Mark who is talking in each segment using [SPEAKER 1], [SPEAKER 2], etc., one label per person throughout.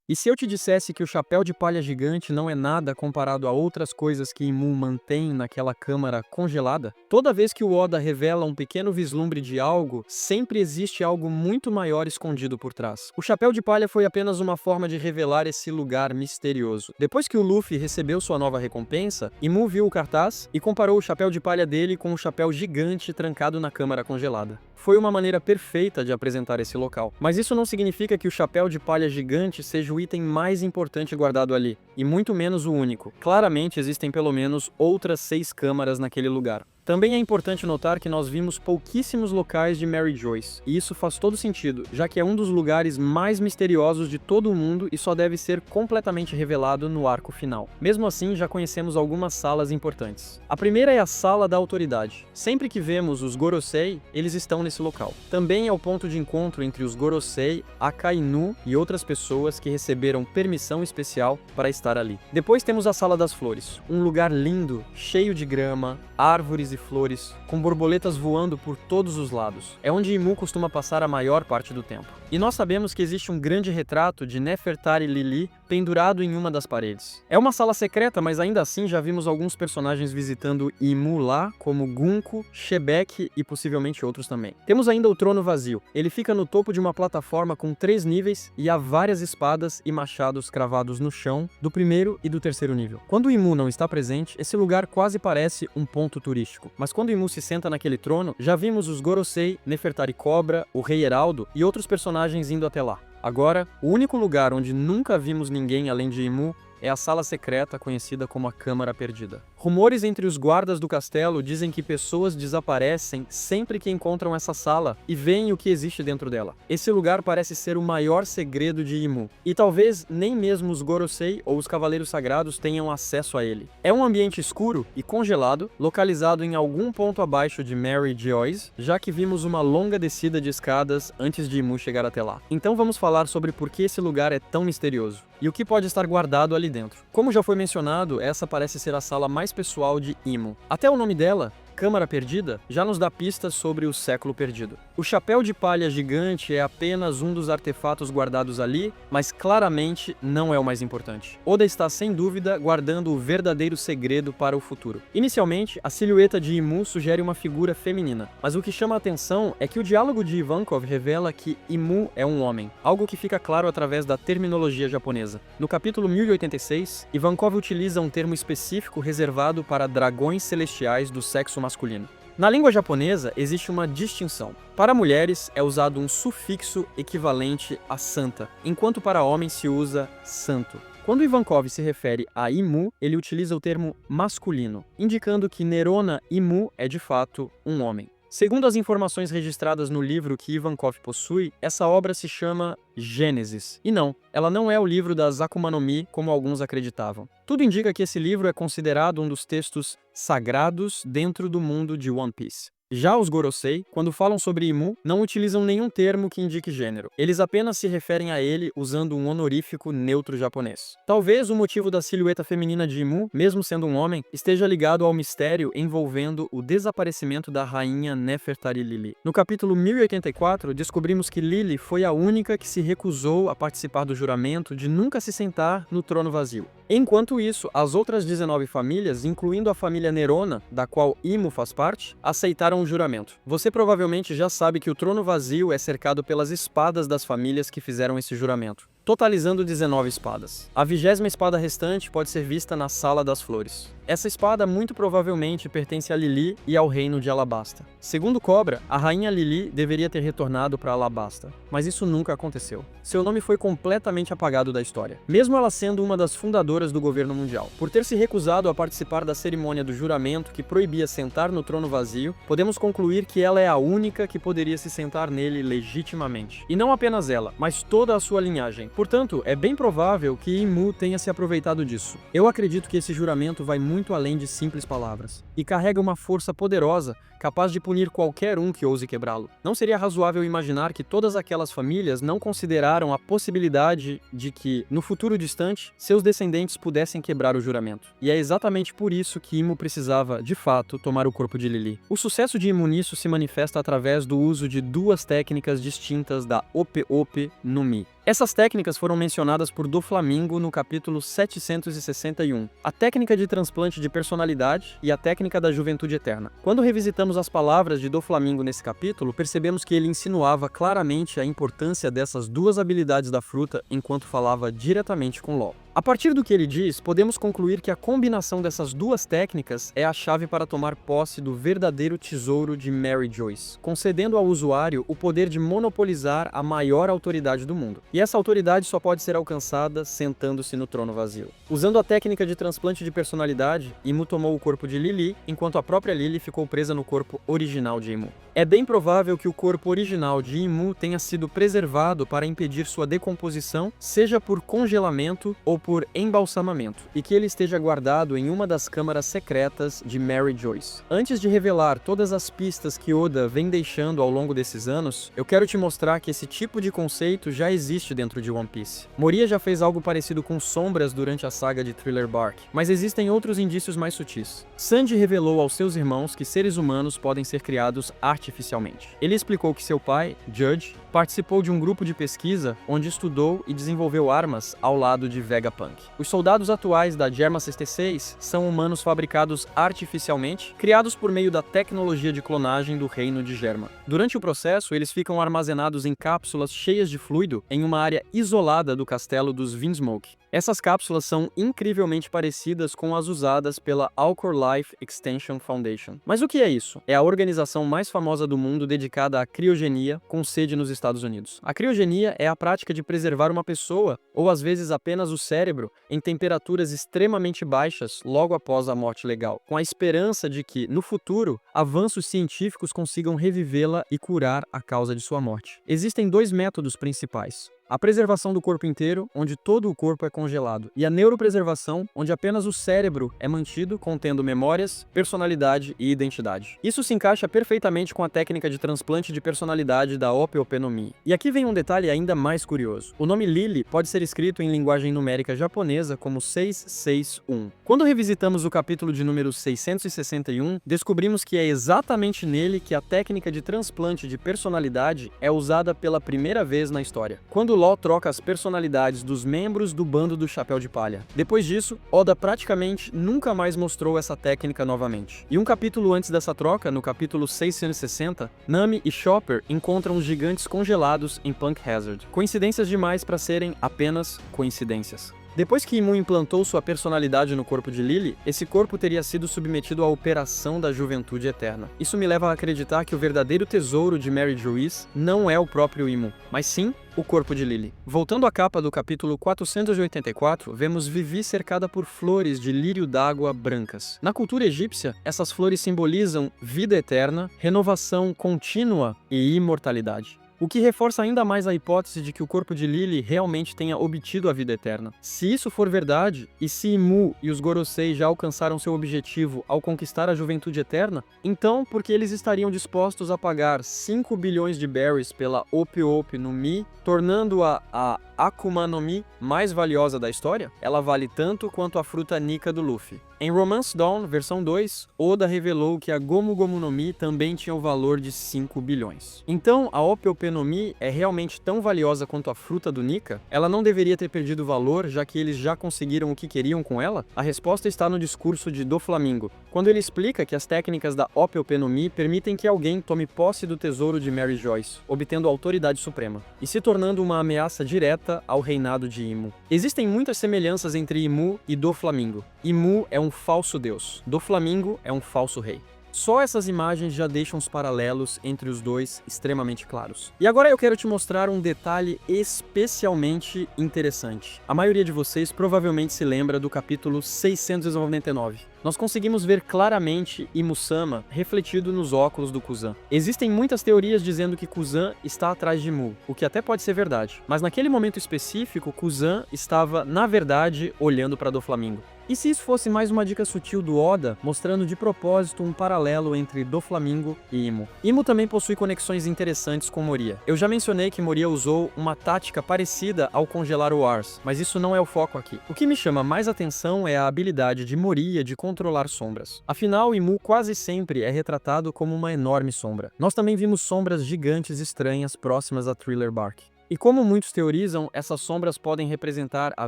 [SPEAKER 1] E se eu te dissesse que o chapéu de palha gigante não é nada comparado a outras coisas que Imu mantém naquela câmara congelada? Toda vez que o Oda revela um pequeno vislumbre de algo, sempre existe algo muito maior escondido por trás. O chapéu de palha foi apenas uma forma de revelar esse lugar misterioso. Depois que o Luffy recebeu sua nova recompensa, Imu viu o cartaz e comparou o chapéu de palha dele com um chapéu gigante trancado na câmara congelada. Foi uma maneira perfeita de apresentar esse local. Mas isso não significa que o chapéu de palha gigante seja o item mais importante guardado ali, e muito menos o único. Claramente existem pelo menos outras 6 câmaras naquele lugar. Também é importante notar que nós vimos pouquíssimos locais de Mary Joyce, e isso faz todo sentido, já que é um dos lugares mais misteriosos de todo o mundo e só deve ser completamente revelado no arco final. Mesmo assim, já conhecemos algumas salas importantes. A primeira é a Sala da Autoridade. Sempre que vemos os Gorosei, eles estão nesse local. Também é o ponto de encontro entre os Gorosei, Akainu e outras pessoas que receberam permissão especial para estar ali. Depois temos a Sala das Flores, um lugar lindo, cheio de grama, árvores e flores, com borboletas voando por todos os lados. É onde Imu costuma passar a maior parte do tempo. E nós sabemos que existe um grande retrato de Nefertari Lili pendurado em uma das paredes. É uma sala secreta, mas ainda assim já vimos alguns personagens visitando Imu lá, como Gunko, Shebek e possivelmente outros também. Temos ainda o trono vazio. Ele fica no topo de uma plataforma com 3 níveis e há várias espadas e machados cravados no chão do primeiro e do terceiro nível. Quando Imu não está presente, esse lugar quase parece um ponto turístico. Mas quando Imu se senta naquele trono, já vimos os Gorosei, Nefertari Cobra, o Rei Heraldo e outros personagens indo até lá. Agora, o único lugar onde nunca vimos ninguém além de Imu é a sala secreta conhecida como a Câmara Perdida. Rumores entre os guardas do castelo dizem que pessoas desaparecem sempre que encontram essa sala e veem o que existe dentro dela. Esse lugar parece ser o maior segredo de Imu, e talvez nem mesmo os Gorosei ou os Cavaleiros Sagrados tenham acesso a ele. É um ambiente escuro e congelado, localizado em algum ponto abaixo de Mary Joyce, já que vimos uma longa descida de escadas antes de Imu chegar até lá. Então vamos falar sobre por que esse lugar é tão misterioso e o que pode estar guardado ali dentro. Como já foi mencionado, essa parece ser a sala mais pessoal de Imu. Até o nome dela, Câmara Perdida, já nos dá pistas sobre o século perdido. O chapéu de palha gigante é apenas um dos artefatos guardados ali, mas claramente não é o mais importante. Oda está sem dúvida guardando o verdadeiro segredo para o futuro. Inicialmente, a silhueta de Imu sugere uma figura feminina, mas o que chama a atenção é que o diálogo de Ivankov revela que Imu é um homem, algo que fica claro através da terminologia japonesa. No capítulo 1086, Ivankov utiliza um termo específico reservado para dragões celestiais do sexo masculino. Na língua japonesa, existe uma distinção. Para mulheres, é usado um sufixo equivalente a santa, enquanto para homens se usa santo. Quando Ivankov se refere a Imu, ele utiliza o termo masculino, indicando que Nerona Imu é de fato um homem. Segundo as informações registradas no livro que Ivankov possui, essa obra se chama Gênesis. E não, ela não é o livro das Akuma no Mi, como alguns acreditavam. Tudo indica que esse livro é considerado um dos textos sagrados dentro do mundo de One Piece. Já os Gorosei, quando falam sobre Imu, não utilizam nenhum termo que indique gênero. Eles apenas se referem a ele usando um honorífico neutro japonês. Talvez o motivo da silhueta feminina de Imu, mesmo sendo um homem, esteja ligado ao mistério envolvendo o desaparecimento da rainha Nefertari Lili. No capítulo 1084, descobrimos que Lili foi a única que se recusou a participar do juramento de nunca se sentar no trono vazio. Enquanto isso, as outras 19 famílias, incluindo a família Nerona, da qual Imu faz parte, aceitaram o juramento. Você provavelmente já sabe que o trono vazio é cercado pelas espadas das famílias que fizeram esse juramento, totalizando 19 espadas. A 20ª espada restante pode ser vista na Sala das Flores. Essa espada muito provavelmente pertence a Lili e ao reino de Alabasta. Segundo Cobra, a rainha Lili deveria ter retornado para Alabasta, mas isso nunca aconteceu. Seu nome foi completamente apagado da história, mesmo ela sendo uma das fundadoras do governo mundial. Por ter se recusado a participar da cerimônia do juramento que proibia sentar no trono vazio, podemos concluir que ela é a única que poderia se sentar nele legitimamente. E não apenas ela, mas toda a sua linhagem. Portanto, é bem provável que Imu tenha se aproveitado disso. Eu acredito que esse juramento vai muito além de simples palavras, e carrega uma força poderosa capaz de punir qualquer um que ouse quebrá-lo. Não seria razoável imaginar que todas aquelas famílias não consideraram a possibilidade de que, no futuro distante, seus descendentes pudessem quebrar o juramento. E é exatamente por isso que Imu precisava, de fato, tomar o corpo de Lili. O sucesso de Imu nisso se manifesta através do uso de 2 técnicas distintas da Ope Ope no Mi. Essas técnicas foram mencionadas por Doflamingo no capítulo 761, a técnica de transplante de personalidade e a técnica da juventude eterna. Quando revisitamos as palavras de Doflamingo nesse capítulo, percebemos que ele insinuava claramente a importância dessas duas habilidades da fruta enquanto falava diretamente com Law. A partir do que ele diz, podemos concluir que a combinação dessas duas técnicas é a chave para tomar posse do verdadeiro tesouro de Mary Joyce, concedendo ao usuário o poder de monopolizar a maior autoridade do mundo. E essa autoridade só pode ser alcançada sentando-se no trono vazio. Usando a técnica de transplante de personalidade, Imu tomou o corpo de Lili, enquanto a própria Lili ficou presa no corpo original de Imu. É bem provável que o corpo original de Imu tenha sido preservado para impedir sua decomposição, seja por congelamento ou por embalsamamento, e que ele esteja guardado em uma das câmaras secretas de Mary Joyce. Antes de revelar todas as pistas que Oda vem deixando ao longo desses anos, eu quero te mostrar que esse tipo de conceito já existe dentro de One Piece. Moria já fez algo parecido com sombras durante a saga de Thriller Bark, mas existem outros indícios mais sutis. Sanji revelou aos seus irmãos que seres humanos podem ser criados artificialmente. Ele explicou que seu pai, Judge, participou de um grupo de pesquisa onde estudou e desenvolveu armas ao lado de Vegapunk. Os soldados atuais da Germa 66 são humanos fabricados artificialmente, criados por meio da tecnologia de clonagem do reino de Germa. Durante o processo, eles ficam armazenados em cápsulas cheias de fluido em uma área isolada do castelo dos Vinsmoke. Essas cápsulas são incrivelmente parecidas com as usadas pela Alcor Life Extension Foundation. Mas o que é isso? É a organização mais famosa do mundo dedicada à criogenia, com sede nos Estados Unidos. A criogenia é a prática de preservar uma pessoa, ou às vezes apenas o cérebro, em temperaturas extremamente baixas logo após a morte legal, com a esperança de que, no futuro, avanços científicos consigam revivê-la e curar a causa de sua morte. Existem dois métodos principais: a preservação do corpo inteiro, onde todo o corpo é congelado, e a neuropreservação, onde apenas o cérebro é mantido, contendo memórias, personalidade e identidade. Isso se encaixa perfeitamente com a técnica de transplante de personalidade da Ope Ope no Mi. E aqui vem um detalhe ainda mais curioso. O nome Lily pode ser escrito em linguagem numérica japonesa como 661. Quando revisitamos o capítulo de número 661, descobrimos que é exatamente nele que a técnica de transplante de personalidade é usada pela primeira vez na história, quando Law troca as personalidades dos membros do bando do Chapéu de Palha. Depois disso, Oda praticamente nunca mais mostrou essa técnica novamente. E um capítulo antes dessa troca, no capítulo 660, Nami e Chopper encontram os gigantes congelados em Punk Hazard. Coincidências demais para serem apenas coincidências. Depois que Imu implantou sua personalidade no corpo de Lily, esse corpo teria sido submetido à operação da juventude eterna. Isso me leva a acreditar que o verdadeiro tesouro de Mary Joyce não é o próprio Imu, mas sim o corpo de Lily. Voltando à capa do capítulo 484, vemos Vivi cercada por flores de lírio d'água brancas. Na cultura egípcia, essas flores simbolizam vida eterna, renovação contínua e imortalidade. O que reforça ainda mais a hipótese de que o corpo de Lily realmente tenha obtido a vida eterna. Se isso for verdade, e se Imu e os Gorosei já alcançaram seu objetivo ao conquistar a juventude eterna, então por que eles estariam dispostos a pagar 5 bilhões de berries pela Ope Ope no Mi, tornando-a a Akuma no Mi mais valiosa da história? Ela vale tanto quanto a fruta Nika do Luffy. Em Romance Dawn, versão 2, Oda revelou que a Gomu Gomu no Mi também tinha o valor de 5 bilhões. Então, a Ope Ope no Mi é realmente tão valiosa quanto a fruta do Nika? Ela não deveria ter perdido valor, já que eles já conseguiram o que queriam com ela? A resposta está no discurso de Doflamingo, quando ele explica que as técnicas da Ope Ope no Mi permitem que alguém tome posse do tesouro de Mary Joyce, obtendo a autoridade suprema, e se tornando uma ameaça direta ao reinado de Imu. Existem muitas semelhanças entre Imu e Doflamingo. Imu é um falso deus, Doflamingo é um falso rei. Só essas imagens já deixam os paralelos entre os dois extremamente claros. E agora eu quero te mostrar um detalhe especialmente interessante. A maioria de vocês provavelmente se lembra do capítulo 699. Nós conseguimos ver claramente Imu-sama refletido nos óculos do Kuzan. Existem muitas teorias dizendo que Kuzan está atrás de Imu, o que até pode ser verdade. Mas naquele momento específico, Kuzan estava, na verdade, olhando para Doflamingo. E se isso fosse mais uma dica sutil do Oda, mostrando de propósito um paralelo entre Doflamingo e Imu. Imu também possui conexões interessantes com Moria. Eu já mencionei que Moria usou uma tática parecida ao congelar o Ars, mas isso não é o foco aqui. O que me chama mais atenção é a habilidade de Moria de controlar sombras. Afinal, Imu quase sempre é retratado como uma enorme sombra. Nós também vimos sombras gigantes estranhas próximas a Thriller Bark. E como muitos teorizam, essas sombras podem representar a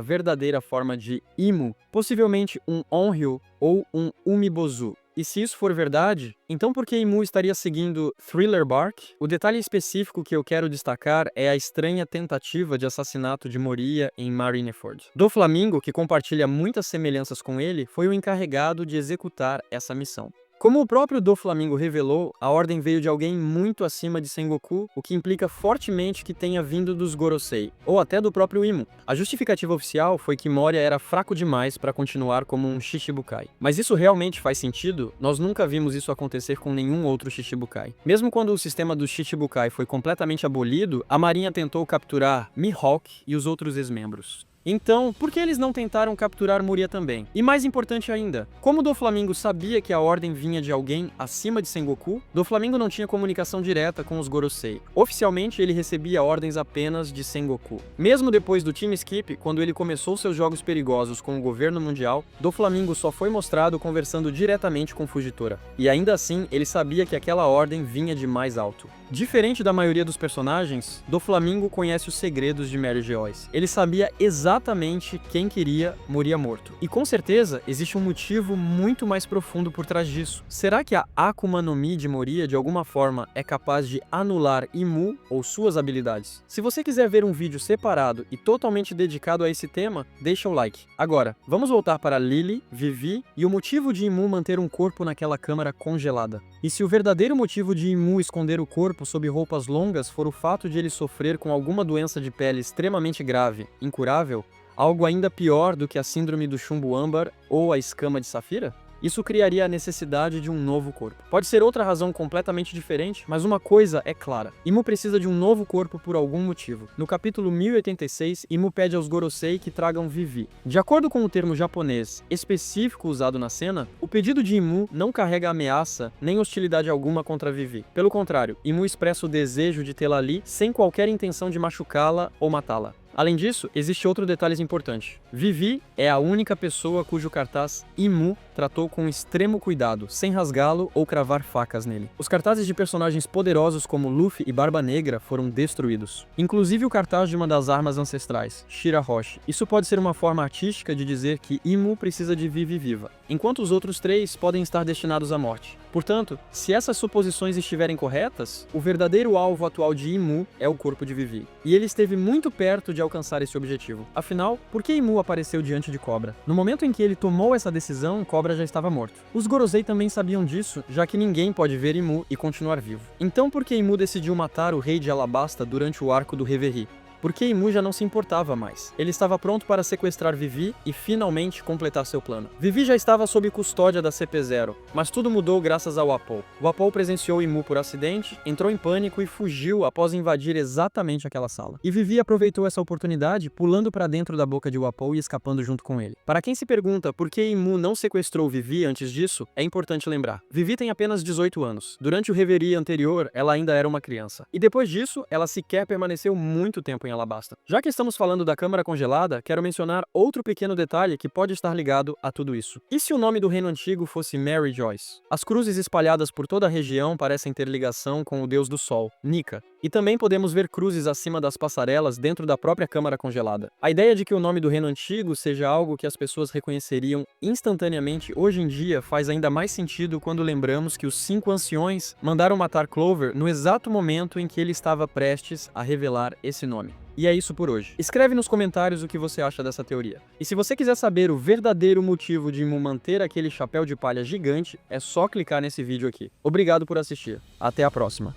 [SPEAKER 1] verdadeira forma de Imu, possivelmente um Onryo ou um Umibozu. E se isso for verdade, então por que Imu estaria seguindo Thriller Bark? O detalhe específico que eu quero destacar é a estranha tentativa de assassinato de Moria em Marineford. Doflamingo, que compartilha muitas semelhanças com ele, foi o encarregado de executar essa missão. Como o próprio Doflamingo revelou, a ordem veio de alguém muito acima de Sengoku, o que implica fortemente que tenha vindo dos Gorosei, ou até do próprio Imu. A justificativa oficial foi que Moria era fraco demais para continuar como um Shichibukai. Mas isso realmente faz sentido? Nós nunca vimos isso acontecer com nenhum outro Shichibukai. Mesmo quando o sistema do Shichibukai foi completamente abolido, a marinha tentou capturar Mihawk e os outros ex-membros. Então, por que eles não tentaram capturar Moria também? E mais importante ainda, como Doflamingo sabia que a ordem vinha de alguém acima de Sengoku, Doflamingo não tinha comunicação direta com os Gorosei. Oficialmente, ele recebia ordens apenas de Sengoku. Mesmo depois do Time Skip, quando ele começou seus jogos perigosos com o governo mundial, Doflamingo só foi mostrado conversando diretamente com Fujitora. E ainda assim, ele sabia que aquela ordem vinha de mais alto. Diferente da maioria dos personagens, Doflamingo conhece os segredos de Mary Geoise. Ele sabia exatamente quem queria Moria morto. E com certeza, existe um motivo muito mais profundo por trás disso. Será que a Akuma no Mi de Moria, de alguma forma, é capaz de anular Imu ou suas habilidades? Se você quiser ver um vídeo separado e totalmente dedicado a esse tema, deixa o like. Agora, vamos voltar para Lily, Vivi e o motivo de Imu manter um corpo naquela câmara congelada. E se o verdadeiro motivo de Imu esconder o corpo sob roupas longas for o fato de ele sofrer com alguma doença de pele extremamente grave, incurável, algo ainda pior do que a síndrome do chumbo âmbar ou a escama de safira? Isso criaria a necessidade de um novo corpo. Pode ser outra razão completamente diferente, mas uma coisa é clara. Imu precisa de um novo corpo por algum motivo. No capítulo 1086, Imu pede aos Gorosei que tragam Vivi. De acordo com o termo japonês específico usado na cena, o pedido de Imu não carrega ameaça nem hostilidade alguma contra Vivi. Pelo contrário, Imu expressa o desejo de tê-la ali sem qualquer intenção de machucá-la ou matá-la. Além disso, existe outro detalhe importante. Vivi é a única pessoa cujo cartaz Imu tratou com extremo cuidado, sem rasgá-lo ou cravar facas nele. Os cartazes de personagens poderosos como Luffy e Barba Negra foram destruídos. Inclusive o cartaz de uma das armas ancestrais, Shirahoshi. Isso pode ser uma forma artística de dizer que Imu precisa de Vivi viva, enquanto os outros três podem estar destinados à morte. Portanto, se essas suposições estiverem corretas, o verdadeiro alvo atual de Imu é o corpo de Vivi. E ele esteve muito perto de alcançar esse objetivo. Afinal, por que Imu apareceu diante de Cobra? No momento em que ele tomou essa decisão, Cobra já estava morto. Os Gorosei também sabiam disso, já que ninguém pode ver Imu e continuar vivo. Então por que Imu decidiu matar o rei de Alabasta durante o arco do Reverie? Porque Imu já não se importava mais. Ele estava pronto para sequestrar Vivi e finalmente completar seu plano. Vivi já estava sob custódia da CP0, mas tudo mudou graças ao Apol. O Apol presenciou Imu por acidente, entrou em pânico e fugiu após invadir exatamente aquela sala. E Vivi aproveitou essa oportunidade, pulando para dentro da boca de Apol e escapando junto com ele. Para quem se pergunta por que Imu não sequestrou Vivi antes disso, é importante lembrar. Vivi tem apenas 18 anos. Durante o Reverie anterior, ela ainda era uma criança. E depois disso, ela sequer permaneceu muito tempo em Alabasta. Já que estamos falando da câmara congelada, quero mencionar outro pequeno detalhe que pode estar ligado a tudo isso. E se o nome do reino antigo fosse Mary Geoise? As cruzes espalhadas por toda a região parecem ter ligação com o deus do sol, Nika. E também podemos ver cruzes acima das passarelas dentro da própria câmara congelada. A ideia de que o nome do reino antigo seja algo que as pessoas reconheceriam instantaneamente hoje em dia faz ainda mais sentido quando lembramos que os 5 anciões mandaram matar Clover no exato momento em que ele estava prestes a revelar esse nome. E é isso por hoje. Escreve nos comentários o que você acha dessa teoria. E se você quiser saber o verdadeiro motivo de Imu manter aquele chapéu de palha gigante, é só clicar nesse vídeo aqui. Obrigado por assistir. Até a próxima.